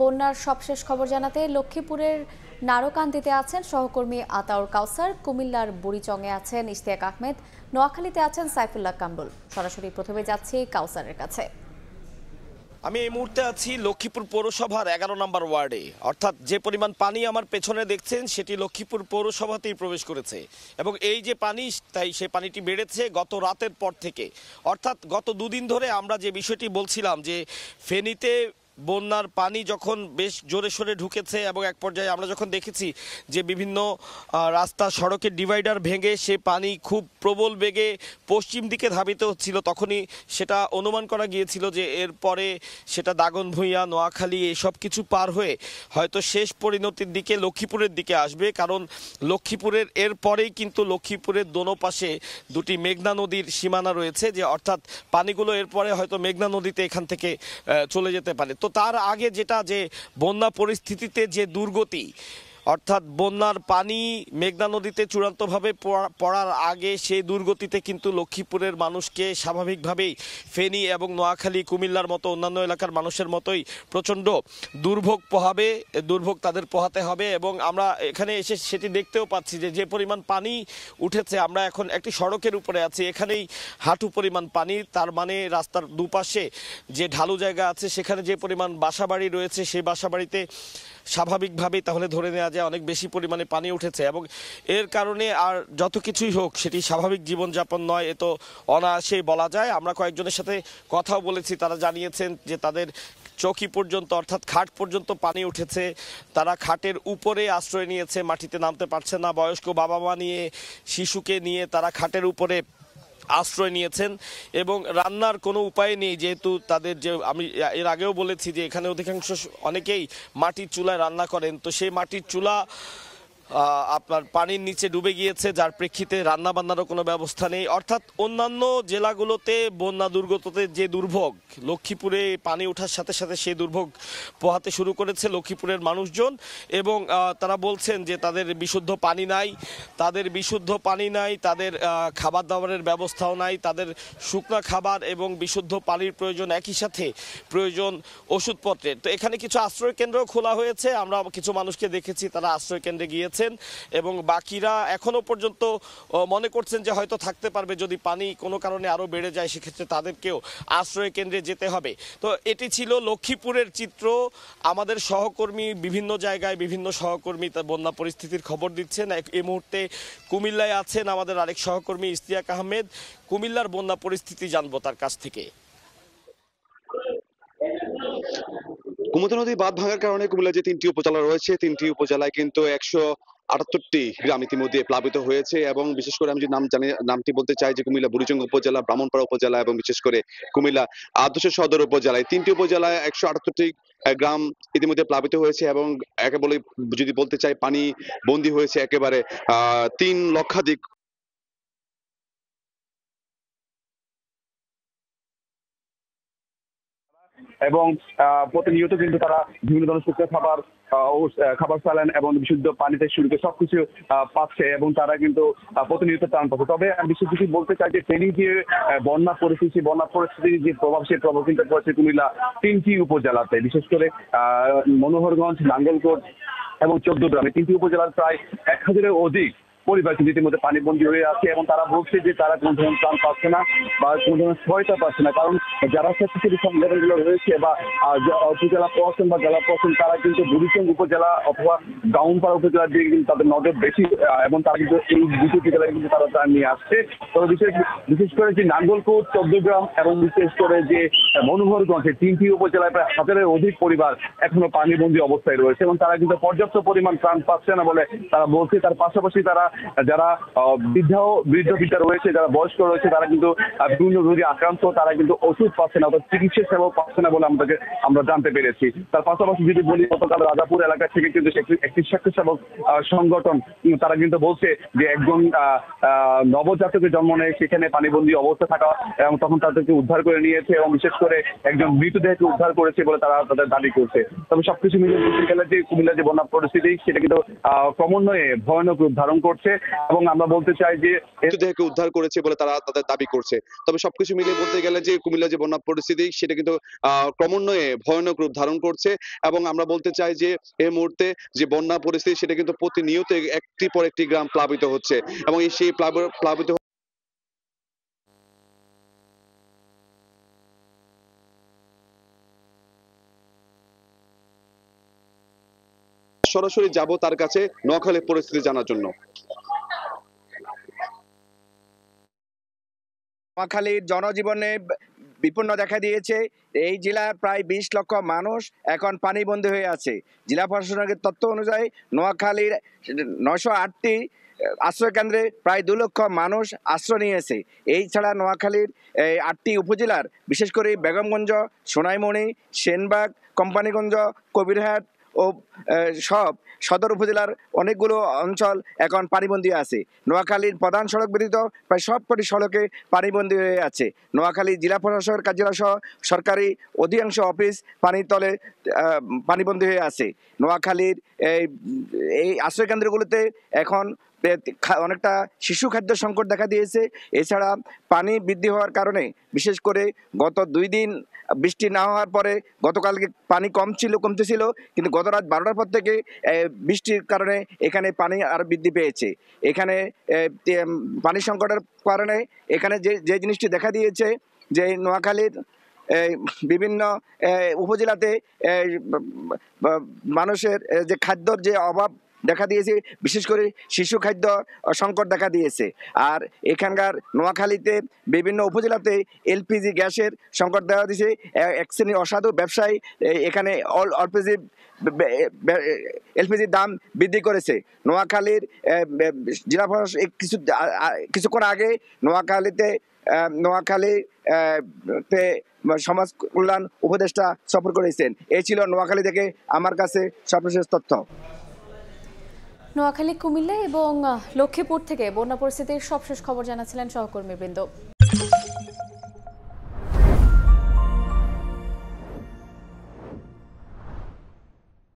বন্যার সবশেষ খবর জানাতে লক্ষ্মীপুরের নারকান্দিতে আছেন সহকর্মী আতাউর কাউসার, কুমিল্লার বুড়িচংয়ে আছেন ইশতিয়াক আহমেদ, নোয়াখালীতে আছেন সাইফুল্লাহ কামরুল। সরাসরি প্রথমে যাচ্ছি কাউসারের কাছে। আমি এই মুহূর্তে আছি লক্ষ্মীপুর পৌরসভার 11 নম্বর ওয়ার্ডে, অর্থাৎ যে পরিমাণ পানি আমার পেছনে দেখছেন সেটি লক্ষ্মীপুর পৌরসভাতেই প্রবেশ করেছে এবং এই যে পানি, তাই সেই পানিটি বেড়েছে গত রাতের পর থেকে। অর্থাৎ গত দুদিন ধরে আমরা যে বিষয়টি বলছিলাম যে ফেনীতে বন্যার পানি যখন বেশ জোরে সোরে ঢুকেছে এবং এক পর্যায়ে আমরা যখন দেখেছি যে বিভিন্ন রাস্তা সড়কের ডিভাইডার ভেঙে সে পানি খুব প্রবল বেগে পশ্চিম দিকে ধাবিত হচ্ছিল, তখনই সেটা অনুমান করা গিয়েছিল যে এরপরে সেটা দাগনভূঞা, নোয়াখালী এসব কিছু পার হয়ে হয়তো শেষ পরিণতির দিকে লক্ষ্মীপুরের দিকে আসবে। কারণ লক্ষ্মীপুরের এরপরেই কিন্তু লক্ষ্মীপুরের দোনো পাশে দুটি মেঘনা নদীর সীমানা রয়েছে, যে অর্থাৎ পানিগুলো এরপরে হয়তো মেঘনা নদীতে এখান থেকে চলে যেতে পারে। তো তার আগে যেটা, যে বন্যা পরিস্থিতিতে যে দুর্গতি, অর্থাৎ বন্যার পানি মেঘনা নদীতে চূড়ান্তভাবে পড়ার আগে সেই দুর্গতিতে কিন্তু লক্ষ্মীপুরের মানুষকে স্বাভাবিকভাবেই ফেনী এবং নোয়াখালী, কুমিল্লার মতো অন্যান্য এলাকার মানুষের মতোই প্রচণ্ড দুর্ভোগ তাদের পোহাতে হবে। এবং আমরা এখানে এসে সেটি দেখতেও পাচ্ছি যে যে পরিমাণ পানি উঠেছে, আমরা এখন একটি সড়কের উপরে আছি, এখানেই হাঁটু পরিমাণ পানি। তার মানে রাস্তার দুপাশে যে ঢালু জায়গা আছে সেখানে যে পরিমাণ বাসাবাড়ি রয়েছে, সেই বাসাবাড়িতে স্বাভাবিকভাবেই তাহলে ধরে নেওয়া যায় অনেক বেশি পরিমাণে পানি উঠেছে। এবং এর কারণে আর যত কিছুই হোক সেটি স্বাভাবিক জীবনযাপন নয়, এ তো অনায়াসেই বলা যায়। আমরা কয়েকজনের সাথে কথাও বলেছি, তারা জানিয়েছেন যে তাদের চৌকি পর্যন্ত, অর্থাৎ খাট পর্যন্ত পানি উঠেছে, তারা খাটের উপরে আশ্রয় নিয়েছে, মাটিতে নামতে পারছে না। বয়স্ক বাবা মা নিয়ে, শিশুকে নিয়ে তারা খাটের উপরে আশ্রয় নিয়েছেন এবং রান্নার কোনো উপায় নেই, যেহেতু তাদের যে, আমি এর আগেও বলেছি যে এখানে অধিকাংশ অনেকেই মাটির চুলায় রান্না করেন, তো সেই মাটির চুলা আপনার পানির নিচে ডুবে গিয়েছে, যার প্রেক্ষিতে রান্না বান্নারও কোনো ব্যবস্থা নেই। অর্থাৎ অন্যান্য জেলাগুলোতে বন্যা দুর্গততে যে দুর্ভোগ, লক্ষ্মীপুরে পানি ওঠার সাথে সাথে সেই দুর্ভোগ পোহাতে শুরু করেছে লক্ষ্মীপুরের মানুষজন। এবং তারা বলছেন যে তাদের বিশুদ্ধ পানি নাই, তাদের খাবার দাবারের ব্যবস্থাও নাই, তাদের শুকনা খাবার এবং বিশুদ্ধ পানির প্রয়োজন, একই সাথে প্রয়োজন ওষুধপত্রের। তো এখানে কিছু আশ্রয় কেন্দ্র খোলা হয়েছে, আমরা কিছু মানুষকে দেখেছি তারা আশ্রয় কেন্দ্রে গিয়েছেন এবং বাকিরা এখনো পর্যন্ত মনে করছেন যে হয়তো থাকতে পারবে, যদি পানি কোনো কারণে আরো বেড়ে যায় সেক্ষেত্রে তাদেরকেও আশ্রয় কেন্দ্রে যেতে হবে। তো এটি ছিল লক্ষ্মীপুরের চিত্র। আমাদের সহকর্মী বিভিন্ন জায়গায়, বিভিন্ন সহকর্মী বন্যা পরিস্থিতির খবর দিচ্ছেন। এই মুহূর্তে কুমিল্লায় আছেন আমাদের আরেক সহকর্মী ইশতিয়াক আহমেদ, কুমিল্লার বন্যা পরিস্থিতি জানবো তার কাছ থেকে। কুমুদা নদী বাঁধ ভাঙার কারণে কুমিল্লার যে 3টি উপজেলা রয়েছে, 3টি উপজেলায় কিন্তু 178টি গ্রাম ইতিমধ্যে প্লাবিত হয়েছে। এবং বিশেষ করে আমি যদি নামটি বলতে চাই, যে কুমিল্লা বুড়িচং উপজেলা, ব্রাহ্মণপাড়া উপজেলা এবং বিশেষ করে কুমিল্লা আদর্শ সদর উপজেলায় 3টি উপজেলায় 178টি গ্রাম ইতিমধ্যে প্লাবিত হয়েছে। এবং একেবারে যদি বলতে চাই, পানি বন্দী হয়েছে একেবারে 3 লক্ষাধিক। এবং প্রতিনিয়ত কিন্তু তারা বিভিন্ন ধরনের শুকনো খাবার চালান এবং বিশুদ্ধ পানিতে শুরু করে সবকিছু পাচ্ছে এবং তারা কিন্তু প্রতিনিয়ত ত্রাণ পাচ্ছে। তবে আমি বিশেষ কিছু বলতে চাই যে ফেনী যে বন্যা পরিস্থিতির যে প্রভাব, সেই প্রভাব কিন্তু পড়েছে কুমিল্লা 3টি উপজেলাতে, বিশেষ করে মনোহরগঞ্জ, নাঙ্গলকোট এবং 14 গ্রামে 3টি উপজেলার প্রায় 1000-এর অধিক পরিবার কিন্তু ইতিমধ্যে পানিবন্দী হয়ে আছে। এবং তারা বলছে যে তারা কোন ধরনের ত্রাণ পাচ্ছে না বা কোন ধরনের সহায়তা পাচ্ছে না, কারণ যারা স্বেচ্ছাসেবী সংগঠনগুলো রয়েছে বা উপজেলা প্রশাসন বা জেলা প্রশাসন, তারা কিন্তু বুড়িচং উপজেলা অথবা ব্রাহ্মণপাড়া উপজেলার দিকে কিন্তু তাদের নজর বেশি এবং তারা কিন্তু এই দুটি উপজেলায় কিন্তু তারা ত্রাণ নিয়ে আসছে। তবে বিশেষ করে যে নাঙ্গলকোট, 14 গ্রাম এবং বিশেষ করে যে মনোহরগঞ্জে 3টি উপজেলায় প্রায় 1000-এর অধিক পরিবার এখনো পানিবন্দী অবস্থায় রয়েছে এবং তারা কিন্তু পর্যাপ্ত পরিমাণ ত্রাণ পাচ্ছে না বলে তারা বলছে। তার পাশাপাশি তারা যারা বৃদ্ধ রয়েছে, যারা বয়স্ক রয়েছে, তারা কিন্তু বিভিন্ন রোগে আক্রান্ত, তারা কিন্তু ওষুধ পাচ্ছে না, অর্থাৎ চিকিৎসা সেবা পাচ্ছে না বলে আমরা জানতে পেরেছি। তার পাশাপাশি যদি বলি, গতকাল রাজাপুর এলাকা থেকে কিন্তু একটি স্বেচ্ছাসেবক সংগঠন তারা কিন্তু বলছে যে একজন নবজাতকের জন্ম নেয় সেখানে পানিবন্দী অবস্থা থাকা এবং তখন তাদেরকে উদ্ধার করে নিয়েছে এবং বিশেষ করে একজন মৃতদেহকে উদ্ধার করেছে বলে তারা তাদের দাবি করছে। তবে সবকিছু মিলিয়ে বলতে গেলে যে কুমিল্লার যে বন্যা পরিস্থিতি, সেটা কিন্তু ক্রমান্বয়ে ভয়ানক রূপ ধারণ করছে হচ্ছে এবং আমরা বলতে চাই যে মৃতদেহকে উদ্ধার করেছে বলে তারা তাদের দাবি করছে। তবে সবকিছু মিলিয়ে বলতে গেলে যে কুমিল্লা যে বন্যা পরিস্থিতি সেটা কিন্তু ক্রমান্বয়ে ভয়ানক রূপ ধারণ করছে এবং আমরা বলতে চাই যে এই মুহূর্তে যে বন্যা পরিস্থিতি সেটা কিন্তু প্রতিনিয়ত একটি পর একটি গ্রাম প্লাবিত হচ্ছে এবং সেই প্লাবিত সরাসরি যাব তার কাছে নোয়াখালীর পরিস্থিতি জানার জন্য। নোয়াখালীর জনজীবনে বিপন্ন দেখা দিয়েছে। এই জেলার প্রায় ২০ লক্ষ মানুষ এখন পানিবন্দী হয়ে আছে। জেলা প্রশাসনের তথ্য অনুযায়ী নোয়াখালীর ৯০৮টি আশ্রয় কেন্দ্রে প্রায় ২ লক্ষ মানুষ আশ্রয় নিয়েছে। এই ছাড়া নোয়াখালীর ৮টি উপজেলার বিশেষ করে বেগমগঞ্জ, সোনাইমণি, সেনবাগ, কোম্পানিগঞ্জ, কবিরহাট ও সব সদর উপজেলার অনেকগুলো অঞ্চল এখন পানিবন্দী আছে। নোয়াখালীর প্রধান সড়ক ব্যতীত প্রায় সবকটি সড়কে পানিবন্দী হয়ে আছে। নোয়াখালী জেলা প্রশাসকের কার্যালয় সহ সরকারি অধিকাংশ অফিস পানির তলে পানিবন্দী হয়ে আছে। নোয়াখালীর এই আশ্রয় কেন্দ্রগুলোতে এখন অনেকটা শিশু খাদ্য সংকট দেখা দিয়েছে। এছাড়া পানি বৃদ্ধি হওয়ার কারণে বিশেষ করে গত 2 দিন বৃষ্টি না হওয়ার পরে গতকালকে পানি কমতেছিল, কিন্তু গত রাত 12টার পর থেকে বৃষ্টির কারণে এখানে পানি আরো বৃদ্ধি পেয়েছে। এখানে পানি সংকটের কারণে এখানে যে জিনিসটি দেখা দিয়েছে যে নোয়াখালীর বিভিন্ন উপজেলাতে মানুষের যে খাদ্যর যে অভাব দেখা দিয়েছে, বিশেষ করে শিশু খাদ্য সংকট দেখা দিয়েছে। আর এখানকার নোয়াখালীতে বিভিন্ন উপজেলাতে এলপিজি গ্যাসের সংকট দেখা দিয়েছে। এক শ্রেণীর অসাধু ব্যবসায়ী এখানে এলপিজির দাম বৃদ্ধি করেছে। নোয়াখালীর জেলা প্রশাসক কিছুক্ষণ আগে নোয়াখালী সমাজ কল্যাণ উপদেষ্টা সফর করেছেন। এই ছিল নোয়াখালী থেকে আমার কাছে সর্বশেষ তথ্য। নোয়াখালী, কুমিল্লা এবং লক্ষ্মীপুর থেকে বন্যা পরিস্থিতির সবশেষ খবর জানাচ্ছিলেন সহকর্মীবৃন্দ।